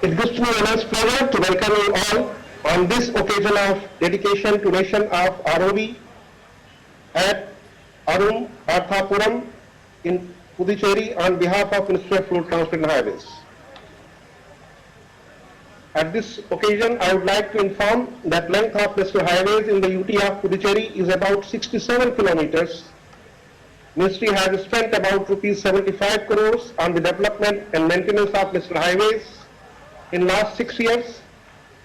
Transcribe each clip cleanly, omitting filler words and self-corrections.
It gives me immense pleasure to welcome you all on this occasion of dedication to nation of ROV at Arum Parthapuram in Puducherry on behalf of Ministry of Road Transport and Highways. At this occasion, I would like to inform that length of national highways in the UT of Puducherry is about 67 kilometers. Ministry has spent about rupees 75 crores on the development and maintenance of national highways. In last 6 years,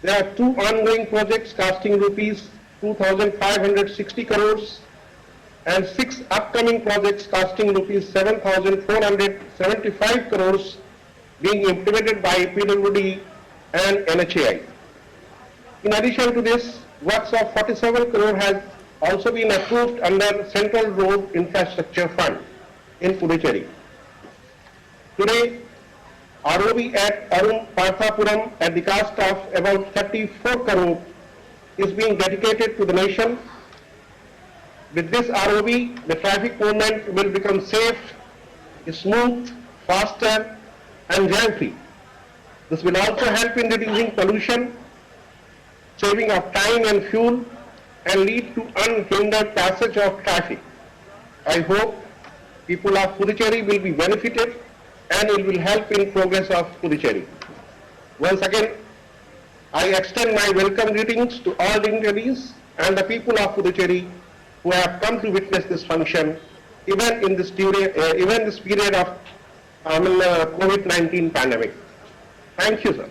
there are 2 ongoing projects costing rupees 2,560 crores and 6 upcoming projects costing rupees 7,475 crores being implemented by PWD and NHAI. In addition to this, works of 47 crore has also been approved under Central Road Infrastructure Fund in Puducherry. Today, ROV at Arum Parthapuram at the cost of about 34 crore is being dedicated to the nation. With this ROV, the traffic movement will become safe, smooth, faster and jam-free. This will also help in reducing pollution, saving of time and fuel, and lead to unhindered passage of traffic. I hope people of Puducherry will be benefited and it will help in progress of Puducherry. Once again, I extend my welcome greetings to all dignitaries and the people of Puducherry who have come to witness this function, even in this period of COVID-19 pandemic. Thank you, sir.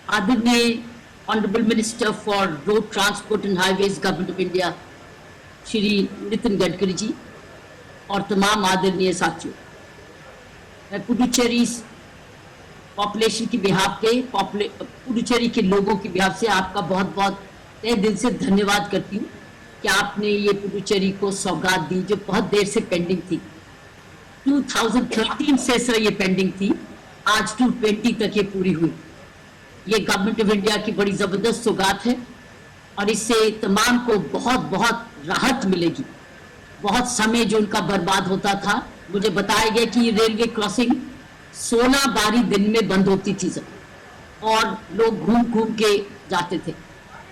Aditya, Honorable Minister for Road Transport and Highways, Government of India, Shri Nitin Gadkari जी और तमाम आदरणीय साथियों, मैं Puducherry population की behalf पे पुडुचेरी के लोगों की बिहाफ से आपका बहुत बहुत तहे दिल से धन्यवाद करती हूँ कि आपने ये पुडुचेरी को सौगात दी जो बहुत देर से पेंडिंग थी। 2013 से सर ये पेंडिंग थी, आज 2020 तक ये पूरी हुई। ये गवर्नमेंट ऑफ इंडिया की बड़ी जबरदस्त सौगात है और इससे तमाम को बहुत बहुत राहत मिलेगी। बहुत समय जो उनका बर्बाद होता था, मुझे बताया गया कि ये रेलवे क्रॉसिंग 16-12 दिन में बंद होती थी सर, और लोग घूम घूम के जाते थे।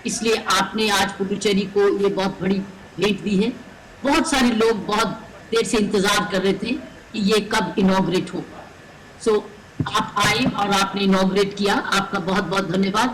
इसलिए आपने आज पुडुचेरी को ये बहुत बड़ी भेंट दी है। बहुत सारे लोग बहुत देर से इंतजार कर रहे थे कि ये कब इनॉग्रेट हो। सो आप आए और आपने इनॉग्रेट किया, आपका बहुत बहुत धन्यवाद।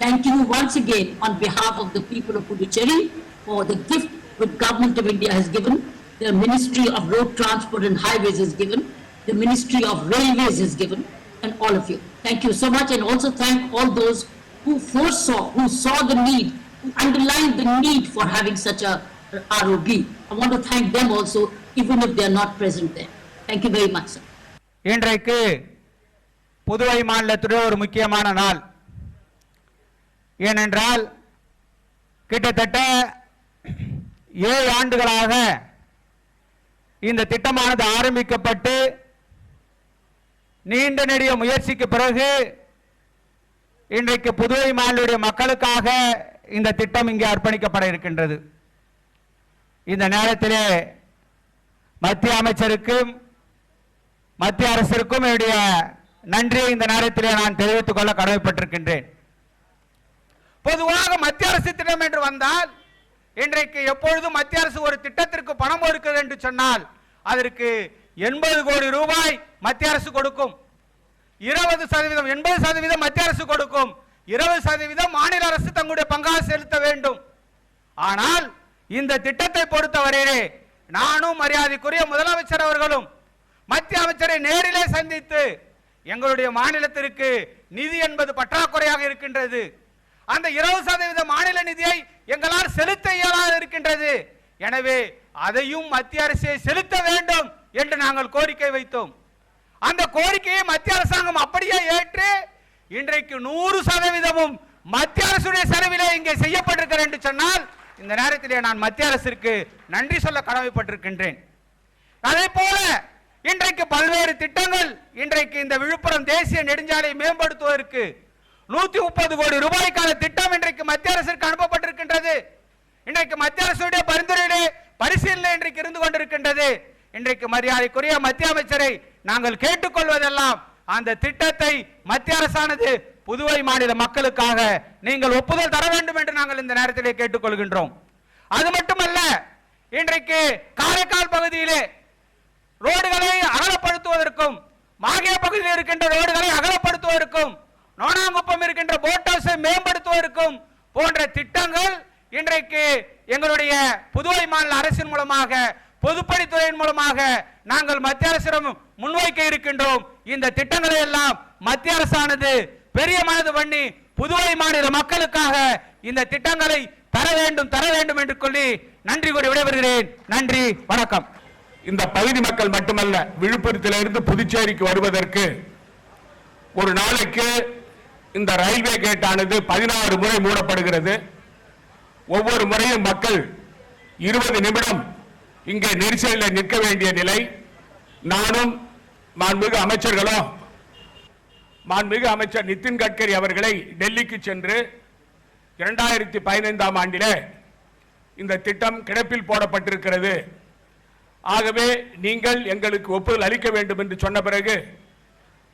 Thank you once again on behalf of the people of Puducherry for the gift which Government of India has given, the Ministry of Road Transport and Highways has given, the Ministry of Railways has given, and all of you. Thank you so much, and also thank all those who foresaw, who saw the need, who underlined the need for having such a ROB. I want to thank them also, even if they are not present there. Thank you very much, sir. இன்றைக்கு புதுவை மாநிலத்துடைய ஒரு முக்கியமான நாள். ஏனென்றால் கிட்டத்தட்ட 7 ஆண்டுகளாக இந்த திட்டமானது ஆரம்பிக்கப்பட்டு நீண்ட நெடிய முயற்சிக்கு பிறகு இன்றைக்கு புதுவை மாநிலத்துடைய மக்களுக்காக இந்த திட்டம் இங்கே அர்ப்பணிக்கப்பட இருக்கின்றது. இந்த நேரத்திலே மத்திய அமைச்சருக்கும் மத்திய அரசிற்கும் என்னுடைய நன்றியை இந்த நேரத்திலே நான் தெரிவித்துக் கொள்ள கடமைப்பட்டிருக்கின்றேன். பொதுவாக மத்திய அரசு திட்டம் என்று வந்தால் இன்றைக்கு எப்பொழுதும் மத்திய அரசு ஒரு திட்டத்திற்கு பணம் ஒதுக்குது என்று சொன்னால் அதற்கு 80 கோடி ரூபாய் மத்திய அரசு கொடுக்கும். 20% 80% மத்திய அரசு கொடுக்கும், 20% மாநில அரசு தங்களுடைய பங்காக செலுத்த வேண்டும். ஆனால் இந்த திட்டத்தை பொறுத்தவரையிலே நானும் மரியாதைக்குரிய முதலமைச்சர் அவர்களும் மத்திய அமைச்சரை நேரிலே சந்தித்து எங்களுடைய மாநிலத்திற்கு நிதி என்பது பற்றாக்குறையாக இருக்கின்றது, அந்த 20% மாநில நிதியை எங்களால் செலுத்த இயலாது இருக்கின்றது, எனவே அதையும் மத்திய அரசே செலுத்த வேண்டும் என்று நாங்கள் கோரிக்கை வைத்தோம். அந்த கோரிக்கையை மத்திய அரசாங்கம் அப்படியே ஏற்று இன்றைக்கு 100% மத்திய அரசுடைய செலவிலே இங்கே செய்யப்பட்டிருக்கிறது என்று சொன்னால் இந்த நேரத்திலே நான் மத்திய அரசிற்கு நன்றி சொல்ல கடமைப்பட்டிருக்கின்றேன். அதே போல இன்றைக்கு பல்வேறு திட்டங்கள் இன்றைக்கு இந்த விழுப்புரம் தேசிய நெடுஞ்சாலை மேம்படுத்துவதற்கு 130 கோடி ரூபாய்க்கான திட்டம் இன்றைக்கு மத்திய அரசுக்கு அனுப்பப்பட்டிருக்கின்றது. இன்றைக்கு மத்திய அரசுடைய பரிந்துரையிலே பரிசீலனை இன்றைக்கு இருந்து கொண்டிருக்கின்றது. இன்றைக்கு மரியாதைக்குரிய மத்திய அமைச்சரை நாங்கள் கேட்டுக்கொள்வதெல்லாம் அந்த திட்டத்தை மத்திய அரசானது புதுவை மாநில மக்களுக்காக நீங்கள் ஒப்புதல் தர வேண்டும் என்று நாங்கள் இந்த நேரத்திலே கேட்டுக்கொள்கின்றோம். அது மட்டுமல்ல, இன்றைக்கு காரைக்கால் பகுதியிலே ரோடுகளை அகலப்படுத்துவதற்கும், மாகே பகுதியில் இருக்கின்ற ரோடுகளை அகலப்படுத்துவதற்கும், நோனாங்குப்பம் இருக்கின்ற போட் ஹவுஸை மேம்படுத்துவதற்கும் போன்ற திட்டங்கள் இன்றைக்கு எங்களுடைய புதுவை மாநில அரசின் மூலமாக, பொதுப்பணித்துறையின் மூலமாக நாங்கள் மத்திய அரசிடம் முன்வைக்க இருக்கின்றோம். இந்த திட்டங்களை எல்லாம் மத்திய அரசானது பெரிய மனது பண்ணி புதுவை மாநில மக்களுக்காக இந்த திட்டங்களை தர வேண்டும் என்று சொல்லி நன்றி கூறி விடைபெறுகிறேன். நன்றி, வணக்கம். இந்த பகுதி மக்கள் மட்டுமல்ல, விழுப்புரத்திலிருந்து புதுச்சேரிக்கு வருவதற்கு ஒரு நாளைக்கு இந்த ரயில்வே கேட்டானது 16 முறை மூடப்படுகிறது. ஒவ்வொரு முறையும் மக்கள் 20 நிமிடம் இங்கே நெரிசலில் நிற்க வேண்டிய நிலை. நானும் மாண்புமிகு அமைச்சர்களும், மாண்புமிகு அமைச்சர் நிதின் கட்கரி அவர்களை டெல்லிக்கு சென்று 2015ஆம் ஆண்டிலே இந்த திட்டம் கிடப்பில் போடப்பட்டிருக்கிறது, ஆகவே நீங்கள் எங்களுக்கு ஒப்புதல் அளிக்க வேண்டும் என்று சொன்ன பிறகு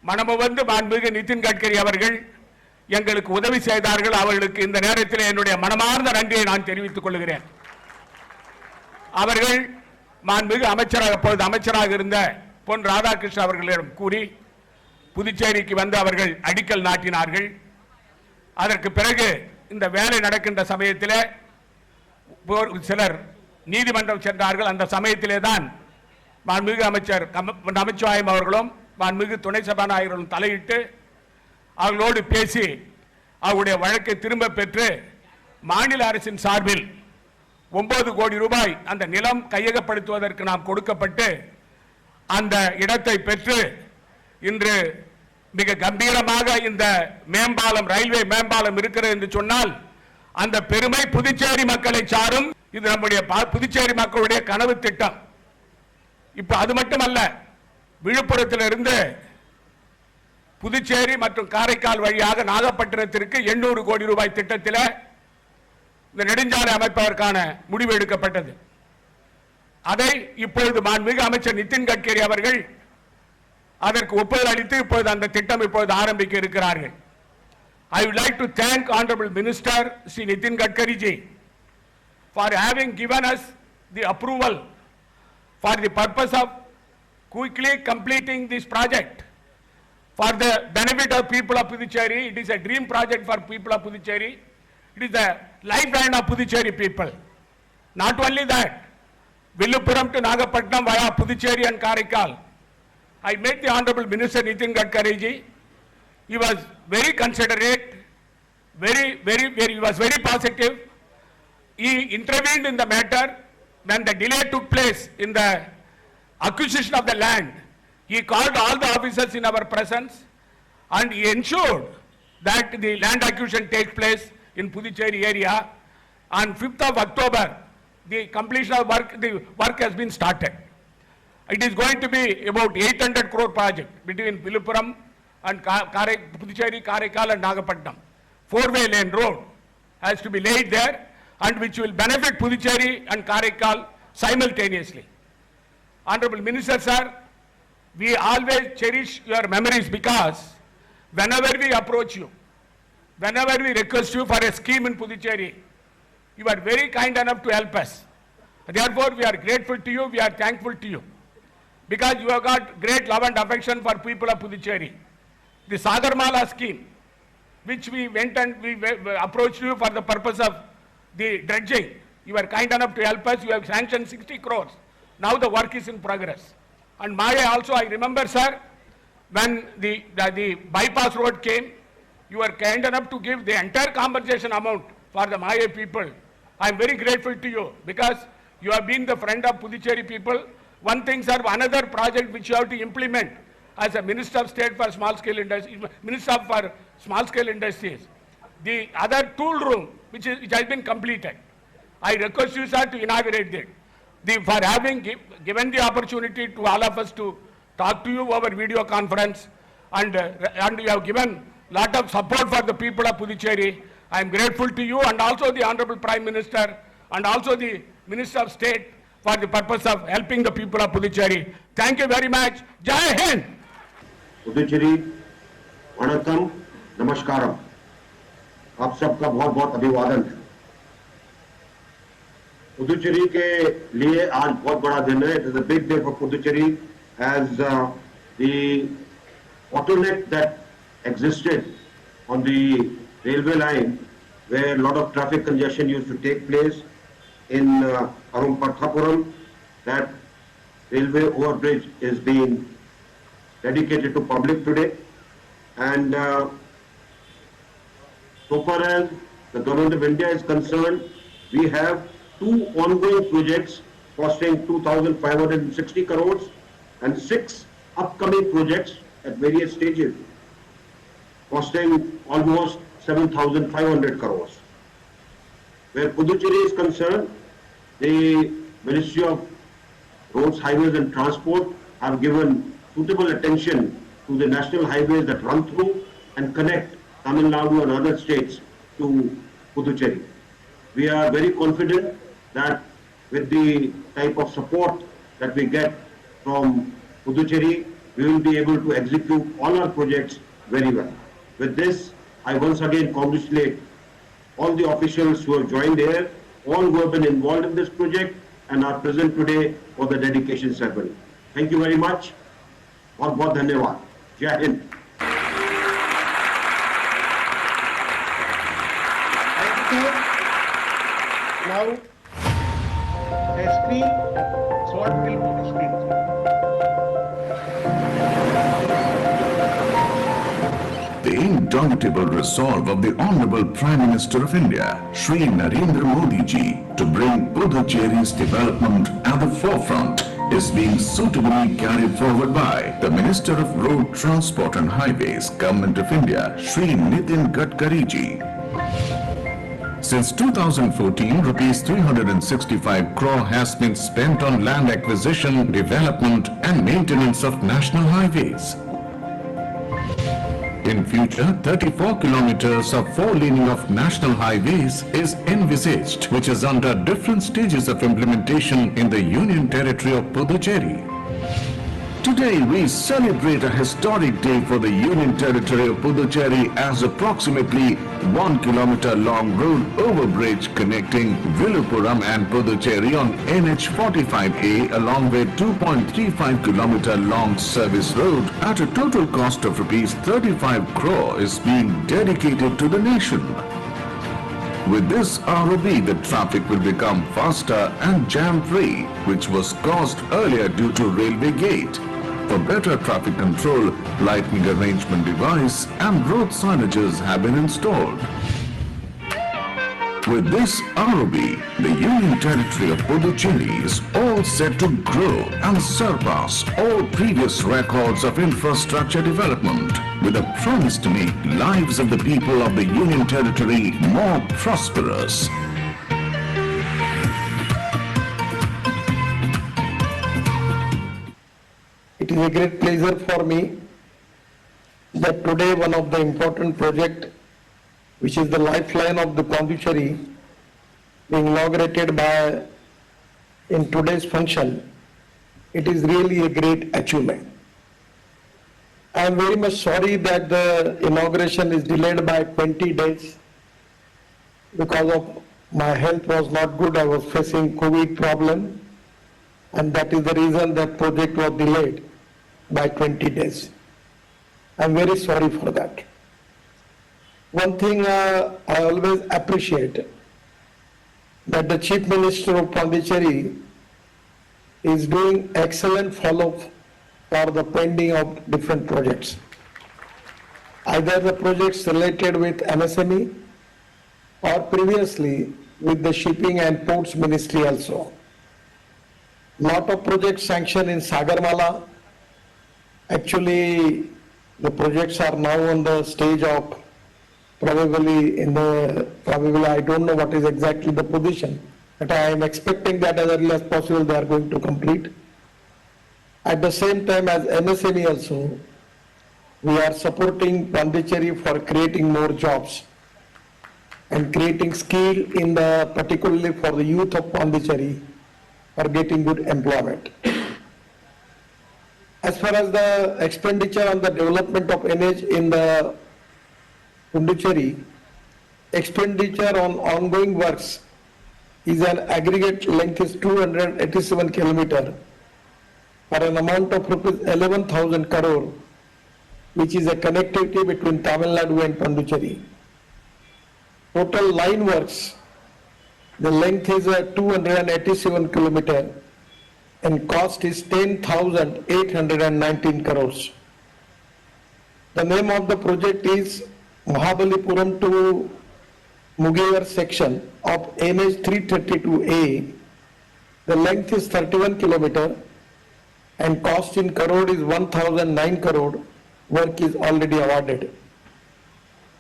மனமுவந்து மாண்புமிகு நிதின் கட்கரி அவர்கள் எங்களுக்கு உதவி செய்தார்கள். அவர்களுக்கு இந்த நேரத்தில் என்னுடைய மனமார்ந்த நன்றியை நான் தெரிவித்துக் கொள்கிறேன். அவர்கள் மாண்புமிகு அமைச்சராக, அப்பொழுது அமைச்சராக இருந்த பொன் ராதாகிருஷ்ணன் அவர்களிடம் கூறி புதுச்சேரிக்கு வந்து அவர்கள் அடிக்கல் நாட்டினார்கள். அதற்கு பிறகு இந்த வேலை நடக்கின்ற சமயத்தில் சிலர் நீதிமன்றம் சென்றார்கள். அந்த சமயத்திலே தான் மாண்புமிகு அமைச்சர் நமச்சிவாயம் அவர்களும் மாண்புமிகு துணை சபாநாயகர்களும் தலையிட்டு அவர்களோடு பேசி அவருடைய வழக்கை திரும்ப பெற்று மாநில அரசின் சார்பில் 9 கோடி ரூபாய் அந்த நிலம் கையகப்படுத்துவதற்கு நாம் கொடுக்கப்பட்டு அந்த இடத்தை பெற்று இன்று மிக கம்பீரமாக இந்த மேம்பாலம், ரயில்வே மேம்பாலம் இருக்கிறது என்று சொன்னால் அந்த பெருமை புதுச்சேரி மக்களை சாரும். இது நம்முடைய புதுச்சேரி மக்களுடைய கனவு திட்டம். இப்ப அது மட்டுமல்ல, விழுப்புரத்திலிருந்து புதுச்சேரி மற்றும் காரைக்கால் வழியாக நாகப்பட்டினத்திற்கு 800 கோடி ரூபாய் திட்டத்தில் இந்த நெடுஞ்சாலை அமைப்பதற்கான முடிவு எடுக்கப்பட்டது. அதை இப்பொழுது மாண்புமிகு அமைச்சர் நிதின் கட்கரி அவர்கள் அதற்கு ஒப்புதல் அளித்து இப்பொழுது அந்த திட்டம் இப்பொழுது ஆரம்பிக்க இருக்கிறார்கள். I would like to thank Honorable Minister Sri Nitin Gadkari ji for having given us the approval for the purpose of quickly completing this project for the benefit of people of Puducherry. It is a dream project for people of Puducherry. It is the lifeline of Puducherry people. Not only that, Villupuram to Nagapatnam via Puducherry and Karaikal. I met the Honorable Minister Nitin Gadkari ji. He was very considerate, he was very positive. He intervened in the matter when the delay took place in the acquisition of the land. He called all the officers in our presence and he ensured that the land acquisition takes place in Puducherry area. On 5th of October, the completion of the work has been started. It is going to be about 800 crore project between Villupuram and Puducherry, Karaikal and Nagapatnam. 4-way lane road has to be laid there and which will benefit Puducherry and Karaikal simultaneously. Honorable Minister Sir, we always cherish your memories because whenever we approach you, whenever we request you for a scheme in Puducherry, you are very kind enough to help us. Therefore, we are grateful to you, we are thankful to you because you have got great love and affection for people of Puducherry. The Sagarmala scheme, which we went and we approached you for the purpose of the dredging, you are kind enough to help us. You have sanctioned 60 crores. Now the work is in progress. And Maya also, I remember, sir, when the bypass road came, you were kind enough to give the entire compensation amount for the Maya people. I am very grateful to you because you have been the friend of Puducherry people. One thing, sir, another project which you have to implement as a Minister of State for Small Scale Industries, Minister for Small Scale Industries, the other tool room which has been completed. I request you, sir, to inaugurate it. For having given the opportunity to all of us to talk to you over video conference and you have given lot of support for the people of Puducherry. I am grateful to you and also the Honorable Prime Minister and also the Minister of State for the purpose of helping the people of Puducherry. Thank you very much. Jai Hind. Puducherry வணக்கம், नमस्कारम। आप सबका बहुत बहुत अभिवादन है। पुदुचेरी के लिए आज बहुत बड़ा दिन है। It is a big day for Puducherry as the bottleneck that existed on the railway line where a lot of traffic congestion used to take place in Arumpathapuram. That railway overbridge is being dedicated to public today, and so far as the Government of India is concerned, we have two ongoing projects costing 2,560 crores and 6 upcoming projects at various stages costing almost 7,500 crores. Where Puducherry is concerned, the Ministry of Roads, Highways and Transport have given suitable attention to the national highways that run through and connect Tamil Nadu and other states to Puducherry. We are very confident that with the type of support that we get from Puducherry, we will be able to execute all our projects very well. With this, I once again congratulate all the officials who have joined here, all who have been involved in this project and are present today for the dedication ceremony. Thank you very much. बहुत बहुत धन्यवाद। जय Hind. Thank you, sir. Now, the screen, salt will be the screen. The indomitable resolve of the Honorable Prime Minister of India, Shri Narendra Modi ji, to bring Puducherry's development at the forefront is being suitably carried forward by the Minister of Road Transport and Highways, Government of India, Shri Nitin Gadkari ji. Since 2014, rupees 365 crore has been spent on land acquisition, development and maintenance of national highways. In future, 34 kilometers of four-laning of national highways is envisaged, which is under different stages of implementation in the Union Territory of Puducherry. Today, we celebrate a historic day for the Union Territory of Puducherry as approximately 1 kilometer long road overbridge connecting Villupuram and Puducherry on NH45A along with 2.35 kilometer long service road at a total cost of rupees 35 crore is being dedicated to the nation. With this ROB, the traffic will become faster and jam-free, which was caused earlier due to railway gate. For better traffic control, lightning arrangement device and road signages have been installed. With this ROB, the Union Territory of Puducherry is all set to grow and surpass all previous records of infrastructure development, with a promise to make lives of the people of the Union Territory more prosperous. It is a great pleasure for me that today one of the important project, which is the lifeline of the Pondicherry, being inaugurated by in today's function. It is really a great achievement. I am very much sorry that the inauguration is delayed by 20 days because of my health was not good. I was facing COVID problem, and that is the reason that project was delayed by 20 days. I'm very sorry for that. One thing I always appreciate, that the Chief Minister of Pondicherry is doing excellent follow-up for the pending of different projects. Either the projects related with MSME or previously with the Shipping and Ports Ministry also. Lot of projects sanctioned in Sagarmala. Actually, the projects are now on the stage of probably I don't know what is exactly the position, but I am expecting that as early as possible they are going to complete. At the same time as MSME also, we are supporting Pondicherry for creating more jobs and creating skill in the, particularly for the youth of Pondicherry, for getting good employment. As far as the expenditure on the development of NH in the Pondicherry, expenditure on ongoing works is an aggregate length is 287 kilometer for an amount of rupees 11,000 crore, which is a connectivity between Tamil Nadu and Pondicherry. Total line works, the length is 287 kilometer and cost is 10,819 crores. The name of the project is Mahabalipuram to Mugiyar section of NH 332A. The length is 31 kilometer and cost in crore is 1,009 crore. Work is already awarded.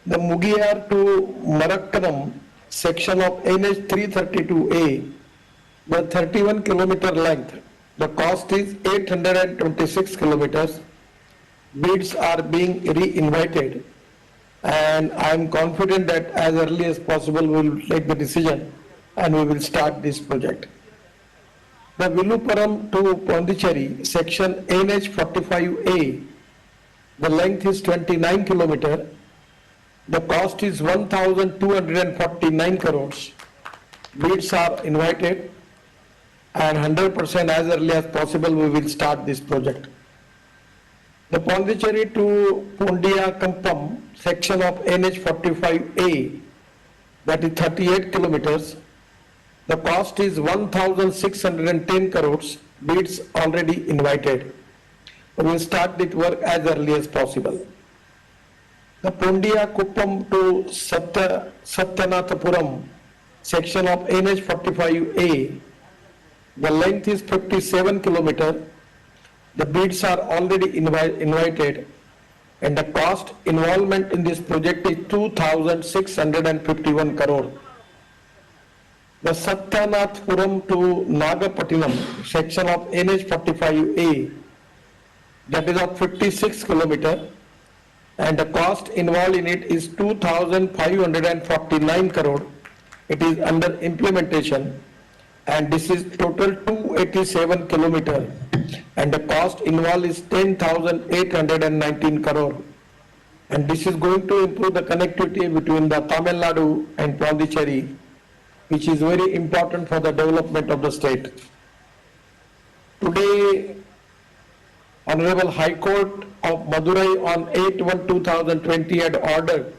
The Mugiyar to Marakkanam section of NH 332A, the 31 kilometer length, the cost is 826 kilometers. Bids are being re-invited and I am confident that as early as possible we will take the decision and we will start this project. The Villupuram to Pondicherry section NH 45A, the length is 29 kilometer. The cost is 1,249 crores. Bids are invited and 100% as early as possible we will start this project. The Pondicherry to Pondia Kampam section of NH 45A, that is 38 kilometers. The cost is 1,610 crores. Bids already invited. We will start this work as early as possible. The Pondia Kuppam to Satyanathapuram section of NH 45A, the length is 57 kilometer. The bids are already invited and the cost involvement in this project is 2,651 crore. The Satyanathapuram to Nagapattinam section of NH 45A, that is of 56 kilometer and the cost involved in it is 2,549 crore. It is under implementation and this is total 287 kilometer and the cost involved is 10,819 crore. And this is going to improve the connectivity between the Tamil Nadu and Pondicherry, which is very important for the development of the state. Today, Honorable High Court of Madurai on 8/1/2020 had ordered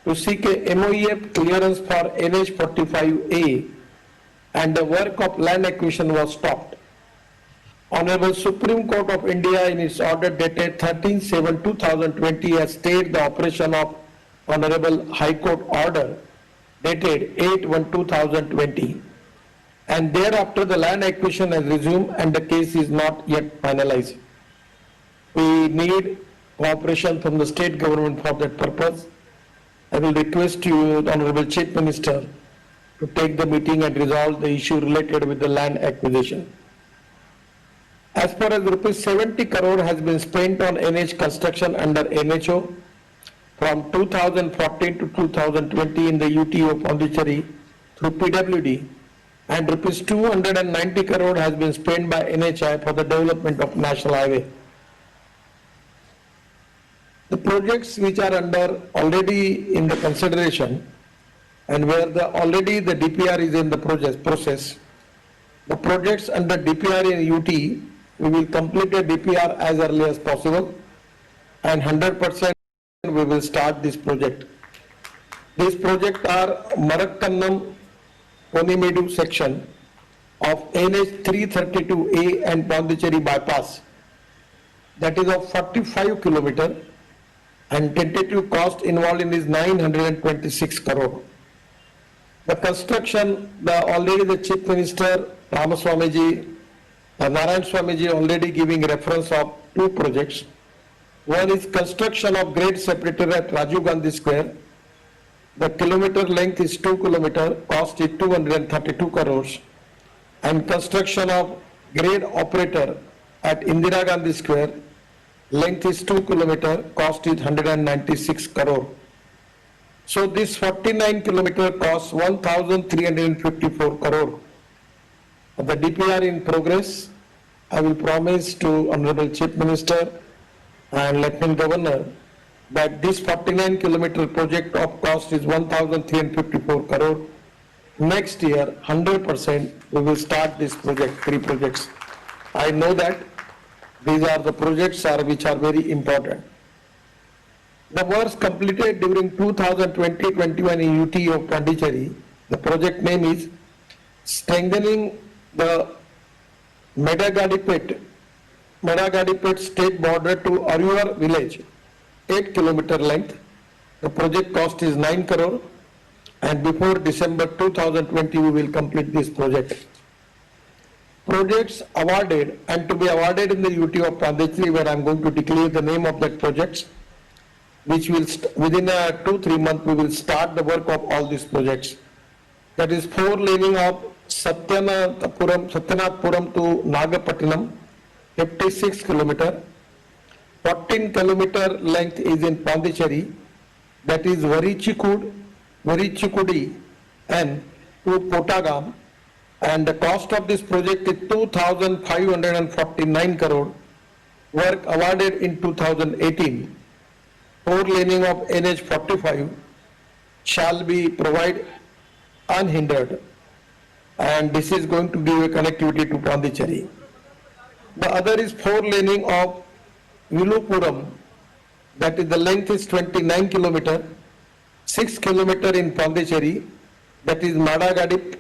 to seek a MOEF clearance for NH 45A and the work of land acquisition was stopped. Honorable Supreme Court of India in its order dated 13/7/2020 has stayed the operation of Honorable High Court order dated 8/1/2020 and thereafter the land acquisition has resumed and the case is not yet finalized. We need cooperation from the state government for that purpose. I will request you, the Honorable Chief Minister, to take the meeting and resolve the issue related with the land acquisition. As far as rupees 70 crore has been spent on NH construction under NHO from 2014 to 2020 in the UTO Pondicherry through PWD and rupees 290 crore has been spent by NHI for the development of national highway. The projects which are under already in the consideration and where already the DPR is in the process, the projects under DPR in UT, we will complete a DPR as early as possible and 100% we will start this project. These projects are Marakkannam Ponimedu section of NH 332A and Pondicherry bypass, that is of 45 kilometer and tentative cost involved in is 926 crore. The construction, already the Chief Minister Ramaswamiji, Narayan Swamiji already giving reference of two projects. One is construction of grade separator at Rajiv Gandhi Square. The kilometer length is 2 kilometer, cost is 232 crores. And construction of grade operator at Indira Gandhi Square, length is 2 kilometer, cost is 196 crore. So this 49 kilometer costs 1,354 crore. The DPR in progress. I will promise to Honorable Chief Minister and Lieutenant Governor that this 49-kilometer project of cost is 1,354 crore. Next year, 100%, we will start this project, 3 projects. I know that these are the projects which are very important. The works completed during 2020-21 in UT of Pondicherry, the project name is strengthening the Medagadipet state border to Arur village, 8-kilometer length. The project cost is 9 crore, and before December 2020 we will complete this project. Projects awarded and to be awarded in the UT of Pondicherry, where I am going to declare the name of that projects, which will within 2-3 months we will start the work of all these projects. That is 4 laning of Satyanathpuram to Nagapattinam, 56 kilometer. 14 kilometer length is in Pondicherry, that is Varichikudi and to Potagam, and the cost of this project is 2,549 crore. Work awarded in 2018. 4 laning of NH 45 shall be provided unhindered, and this is going to give a connectivity to Pondicherry. The other is 4 laning of Vilupuram, that is the length is 29 kilometer, 6 kilometer in Pondicherry, that is Madagadip.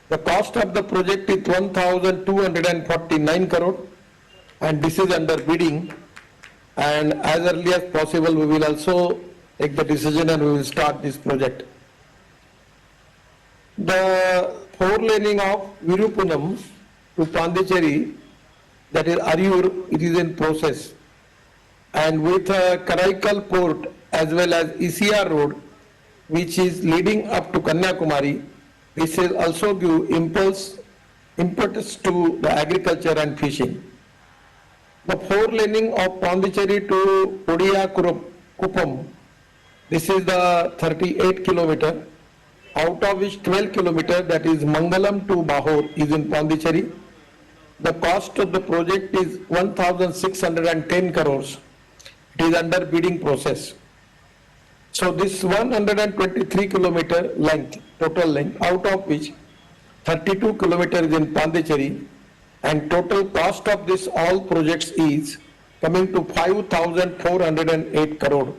The cost of the project is 1,249 crore, and this is under bidding, and as early as possible we will also take the decision and we will start this project. The 4 laning of Virupunam to Pondicherry, that is Arur, it is in process, and with Karaikal port as well as ECR road, which is leading up to Kanyakumari, this will also give impetus to the agriculture and fishing. The 4 laning of Pondicherry to Kodia Kupam, this is the 38 kilometer, out of which 12 kilometer, that is Mangalam to Bahor, is in Pondicherry. The cost of the project is 1,610 crores. It is under bidding process. So this 123 kilometer length, total length, out of which 32 kilometers is in Pondicherry, and total cost of this all projects is coming to 5,408 crore.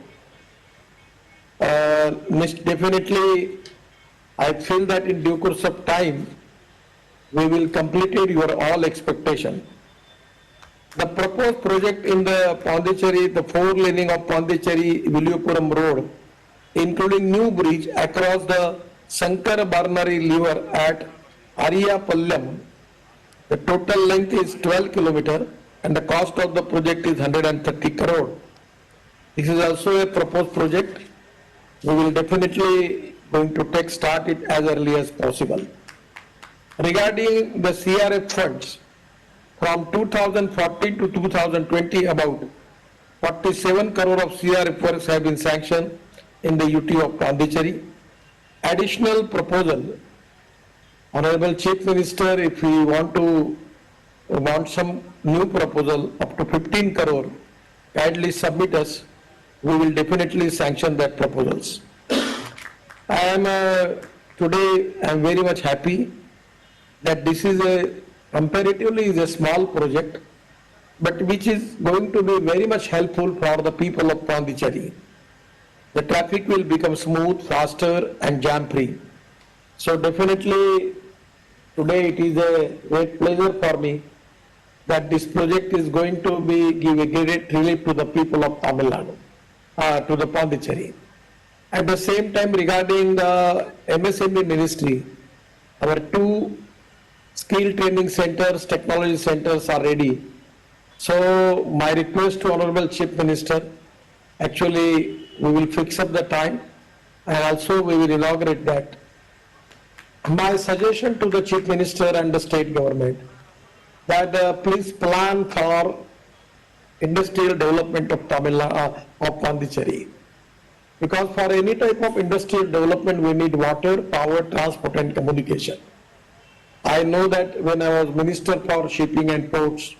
Definitely, I feel that in due course of time, we will complete your all expectation. The proposed project in the Pondicherry, the 4 laning of Pondicherry Vilupuram road, including new bridge across the Sankar Barnari River at Ariyapallam. The total length is 12 kilometer and the cost of the project is 130 crore. This is also a proposed project. We will definitely going to start it as early as possible. Regarding the CRF funds, from 2014 to 2020, about 47 crore of CRF works have been sanctioned in the UT of Pondicherry. Additional proposal, Honorable Chief Minister, if we want some new proposal up to 15 crore, kindly submit us. We will definitely sanction that proposals. Today I am very much happy that this is comparatively a small project, but which is going to be very much helpful for the people of Pondicherry. The traffic will become smooth, faster and jam-free. So definitely today it is a great pleasure for me that this project is going to give a great relief to the people of Tamil Nadu, to the Pondicherry. At the same time, regarding the MSME ministry, our 2 skill training centers, technology centers are ready. So my request to Honorable Chief Minister, actually we will fix up the time and also we will inaugurate that. My suggestion to the Chief Minister and the state government that please plan for industrial development of of Pondicherry. Because for any type of industrial development we need water, power, transport and communication. I know that when I was Minister for Shipping and Ports,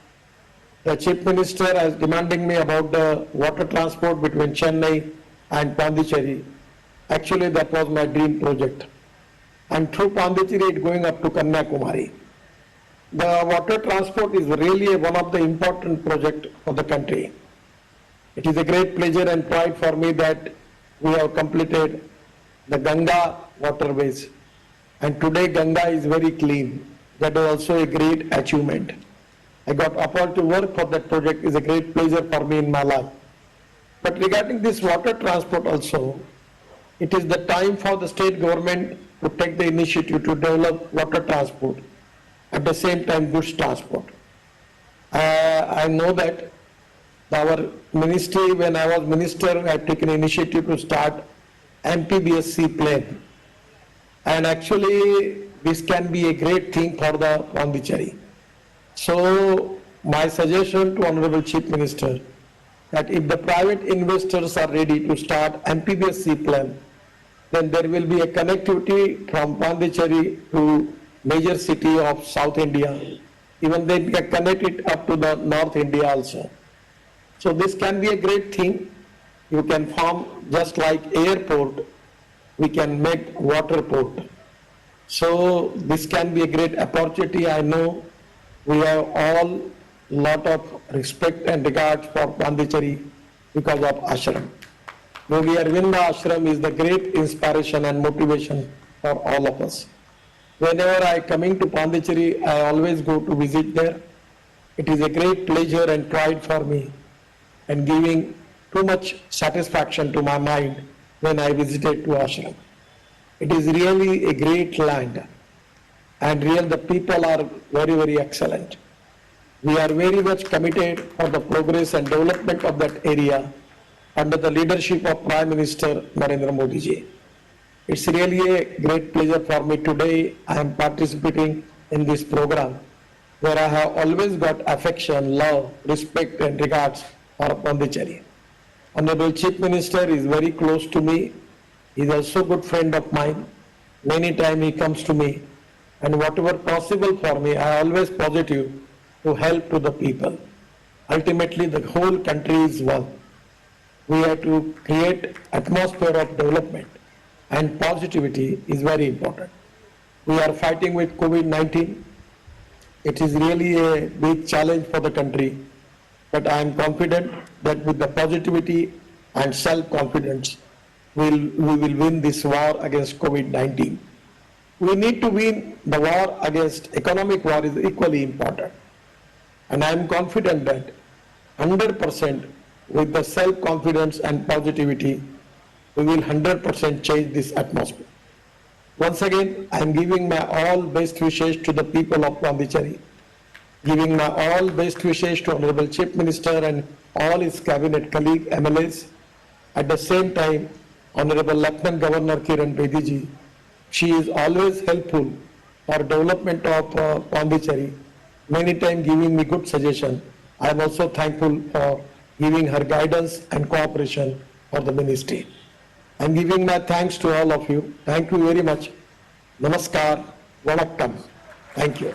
The Chief Minister is demanding me about the water transport between Chennai and Pondicherry. Actually, that was my dream project. And through Pondicherry, it going up to Kanyakumari. The water transport is really one of the important projects for the country. It is a great pleasure and pride for me that we have completed the Ganga waterways. And today Ganga is very clean. That is also a great achievement. I got opportunity to work for that project. Is a great pleasure for me in my life. But regarding this water transport also, it is the time for the state government to take the initiative to develop water transport, at the same time goods transport. I know that our ministry, when I was minister, had taken initiative to start MPBSC plan. And actually, this can be a great thing for the Pondicherry. So, my suggestion to Honorable Chief Minister, that if the private investors are ready to start MPBSC plan, then there will be a connectivity from Pondicherry to major city of South India. Even they can connect it up to the North India also. So this can be a great thing. You can form just like airport, we can make water port. So this can be a great opportunity. I know we have all lot of respect and regard for Pondicherry because of ashram. Yogi Arvinda ashram is the great inspiration and motivation for all of us. Whenever I coming to Pondicherry, I always go to visit there. It is a great pleasure and pride for me and giving too much satisfaction to my mind when I visited to ashram. It is really a great land and the people are very, very excellent. We are very much committed for the progress and development of that area under the leadership of Prime Minister Narendra Modi ji. It's really a great pleasure for me today. I am participating in this program where I have always got affection, love, respect and regards for Pondicherry. Honorable Chief Minister is very close to me. He is also a good friend of mine. Many times he comes to me and whatever possible for me, I always positive to help to the people. Ultimately, the whole country is one. We have to create atmosphere of development and positivity is very important. We are fighting with COVID-19. It is really a big challenge for the country, but I am confident that with the positivity and self-confidence, we will win this war against COVID-19. We need to win the war against economic war is equally important. And I am confident that 100% with the self-confidence and positivity, we will 100% change this atmosphere. Once again, I am giving my all best wishes to the people of Pondicherry, giving my all best wishes to Honorable Chief Minister and all his cabinet colleagues, MLAs. At the same time, Honorable Lieutenant Governor Kiran Bedi ji, she is always helpful for development of Pondicherry, many times giving me good suggestion. I am also thankful for giving her guidance and cooperation for the ministry. I am giving my thanks to all of you. Thank you very much. Namaskar. Vanakkam. Thank you.